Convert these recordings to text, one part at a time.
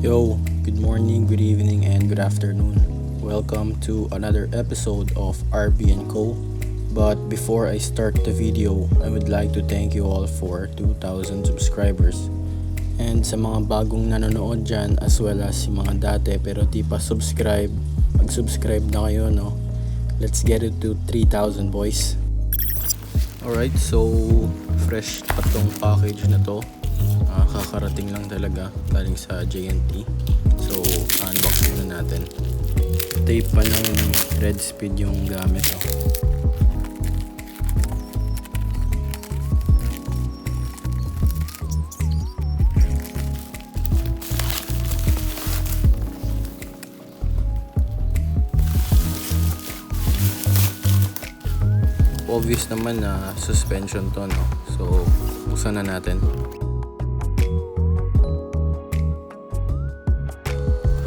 Yo, good morning, good evening, and good afternoon. Welcome to another episode of RB & Co. But before I start the video, I would like to thank you all for 2,000 subscribers. And sa mga bagong nanonood dyan as well as yung mga dati pero di pa subscribe, mag-subscribe na kayo, no? Let's get it to 3,000 boys. Alright, so fresh pa tong package na to. Kakarating lang talaga galing sa JNT. So unbox muna natin. Tape pa ng Red Speed yung gamit, oh. Obvious naman na suspension to, no? So buksan na natin.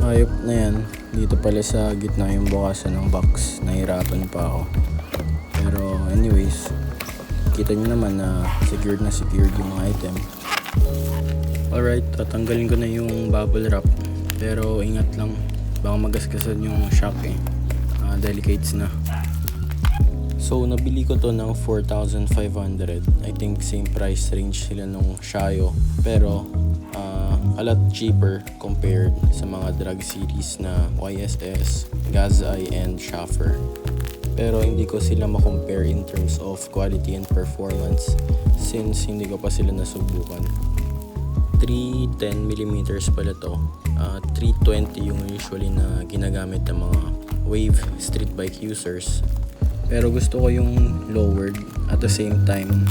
Ayop na yan. Dito pala sa gitna yung bukasan ng box. Nahirapan pa ako. Pero anyways, kita nyo naman na secured yung item. Alright, tatanggalin ko na yung bubble wrap. Pero ingat lang, baka magasgasan yung shock eh. Delicates na. So nabili ko to ng 4,500. I think same price range sila nung Shayo. Pero a lot cheaper compared sa mga drug series na YSS, Gazai, and Schaffer. Pero hindi ko sila ma-compare in terms of quality and performance since hindi ko pa sila nasubukan. 310mm pala to. 320 yung usually na ginagamit ng mga wave street bike users. Pero gusto ko yung lowered at the same time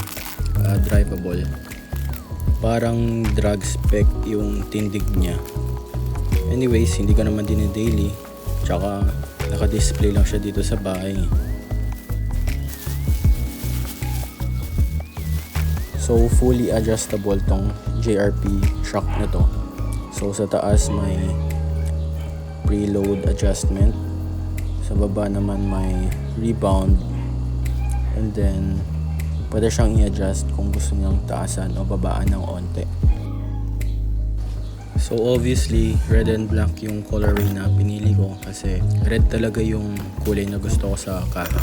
drivable. Parang drag spec yung tindig niya. Anyways, hindi ko naman daily. Tsaka naka-display lang siya dito sa bahay. So fully adjustable tong JRP shock na to. So sa taas may preload adjustment. Sa baba naman may rebound. And then pwede siyang i-adjust kung gusto niyang taasan o babaan ng onte. So obviously, red and black yung colorway na pinili ko kasi red talaga yung kulay na gusto ko sa kaha.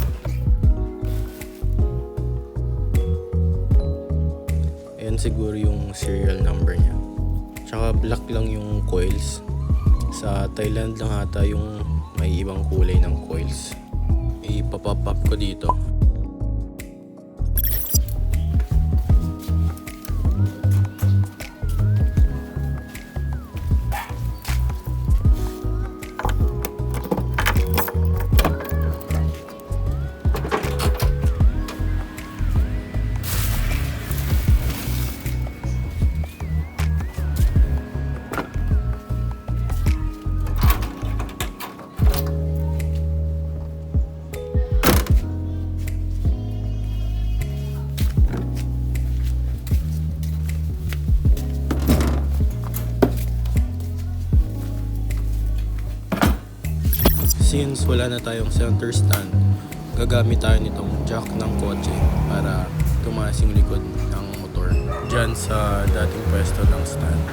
Ayan siguro yung serial number niya. Tsaka black lang yung coils. Sa Thailand lang ata yung may ibang kulay ng coils. Ipapop up ko dito. Since wala na tayong center stand, gagamit tayo nitong jack ng kotse para tumaas yung likod ng motor dyan sa dating pwesto ng stand.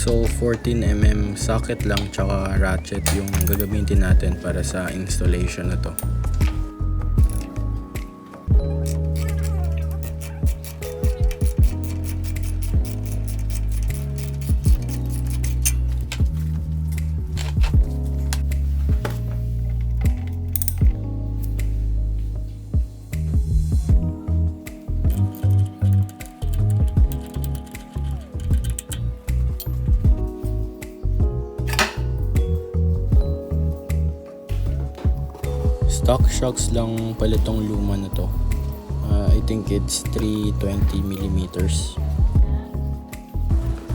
So 14mm socket lang tsaka ratchet yung gagamitin natin para sa installation na to. Stock shocks lang pala tong luma na to. I think it's 320mm.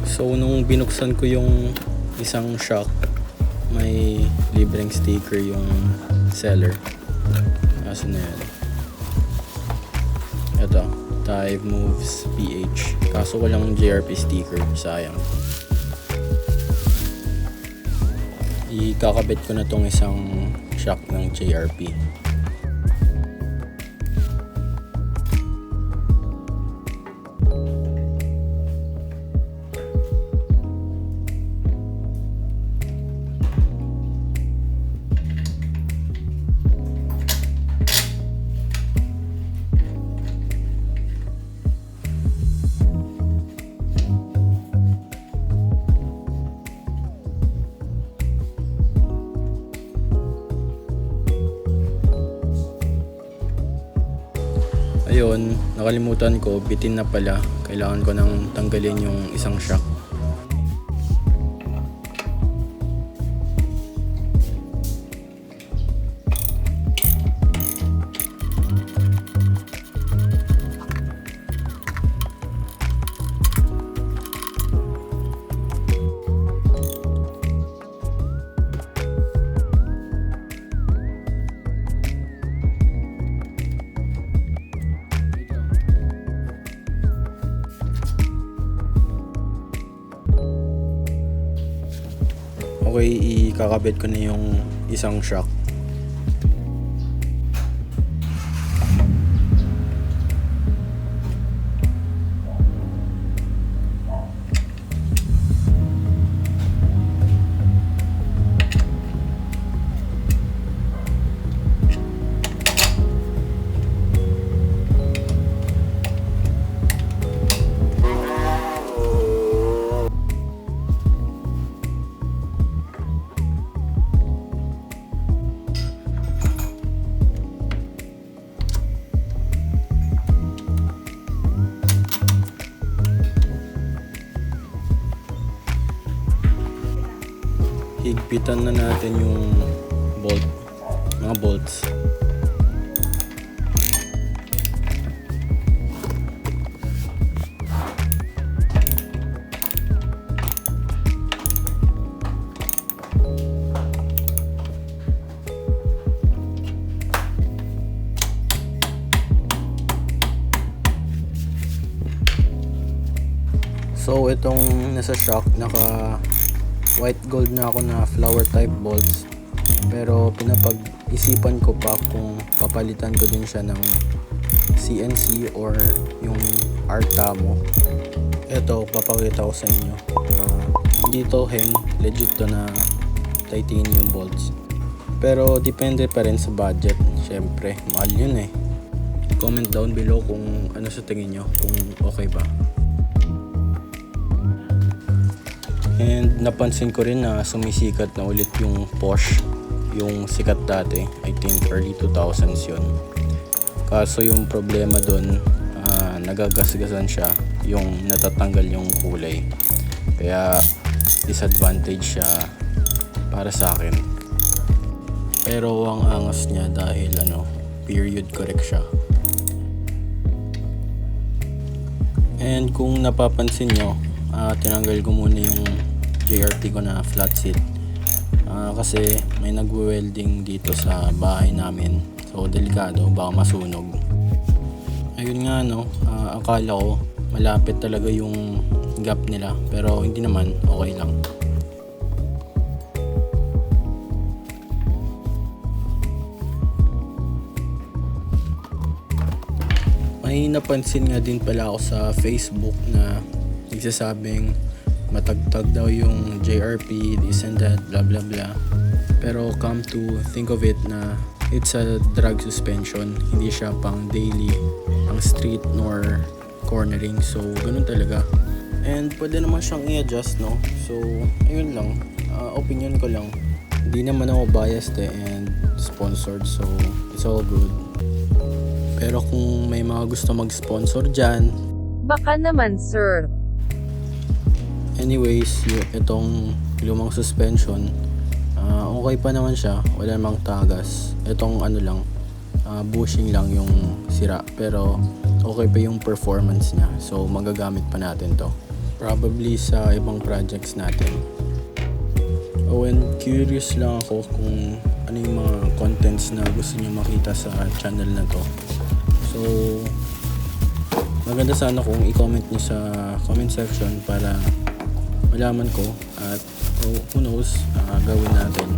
So nung binuksan ko yung isang shock, may libreng sticker yung seller. Asan na yan? Ito, Dive Moves PH. Kaso walang JRP sticker, sayang. Ikakabit ko na tong isang shock ng JRP. Ayun, nakalimutan ko, bitin na pala. Kailangan ko nang tanggalin yung isang shock. Okay, ikakabit ko na yung isang shock. Higpitan na natin yung mga bolts. So itong nasa shock, naka white gold na ako na flower type bolts, pero pinapag-isipan ko pa kung papalitan ko din siya ng CNC or yung Artamo. Ito, papakita ko sa inyo. Hindi to heng, legit to na titanium bolts. Pero depende pa rin sa budget. Syempre, mahal yun eh. Comment down below kung ano sa tingin nyo, kung okay ba. And napansin ko rin na sumisikat na ulit yung Porsche, yung sikat dati. I think early 2000s yun. Kaso yung problema dun, nagagasgasan siya, yung natatanggal yung kulay. Kaya disadvantage siya para sa akin. Pero ang angas niya dahil period correct siya. And kung napapansin nyo, tinanggal ko muna yung JRP ko na flat seat kasi may nagwe-welding dito sa bahay namin, so delikado, baka masunog. Ayun nga akala ko malapit talaga yung gap nila, pero hindi naman, okay lang. May napansin nga din pala ako sa Facebook na nagsasabing matagtag daw yung JRP, this and that, blah blah blah. Pero come to think of it na it's a drag suspension, hindi siya pang daily, pang street nor cornering, so ganun talaga. And pwede naman siyang i-adjust, no? So ayun lang, opinion ko lang. Hindi naman ako biased and sponsored, so it's all good. Pero kung may mga gusto mag-sponsor dyan, baka naman sir. Anyways, itong lumang suspension, okay pa naman siya, wala namang tagas. Itong bushing lang yung sira, pero okay pa yung performance niya. So magagamit pa natin to, probably sa ibang projects natin. Oh, and curious lang ako kung ano yung mga contents na gusto niyo makita sa channel na to. So, maganda sana kung i-comment niyo sa comment section para malaman ko at who knows, gawin natin.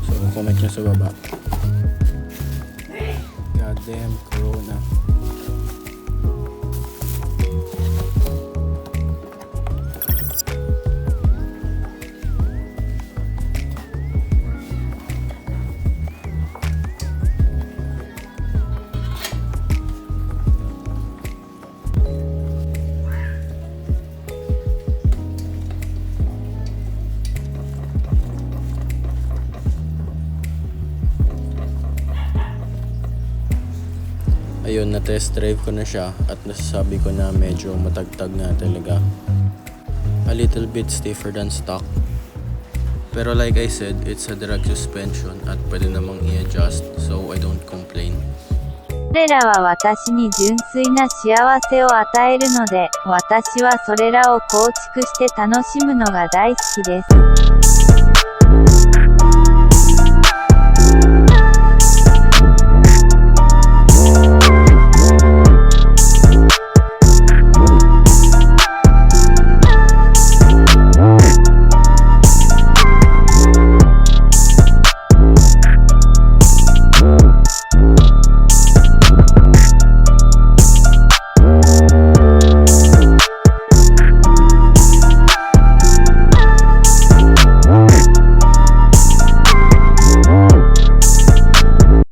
So, comment niyo sa baba. Goddamn Corona. Ayun, na-test drive ko na siya at nasasabi ko na medyo matagtag na talaga. A little bit stiffer than stock. Pero like I said, it's a drag suspension at pwede namang i-adjust, so I don't complain. それらは私に純粋な幸せを与えるので、私はそれらを構築して楽しむのが大好きです。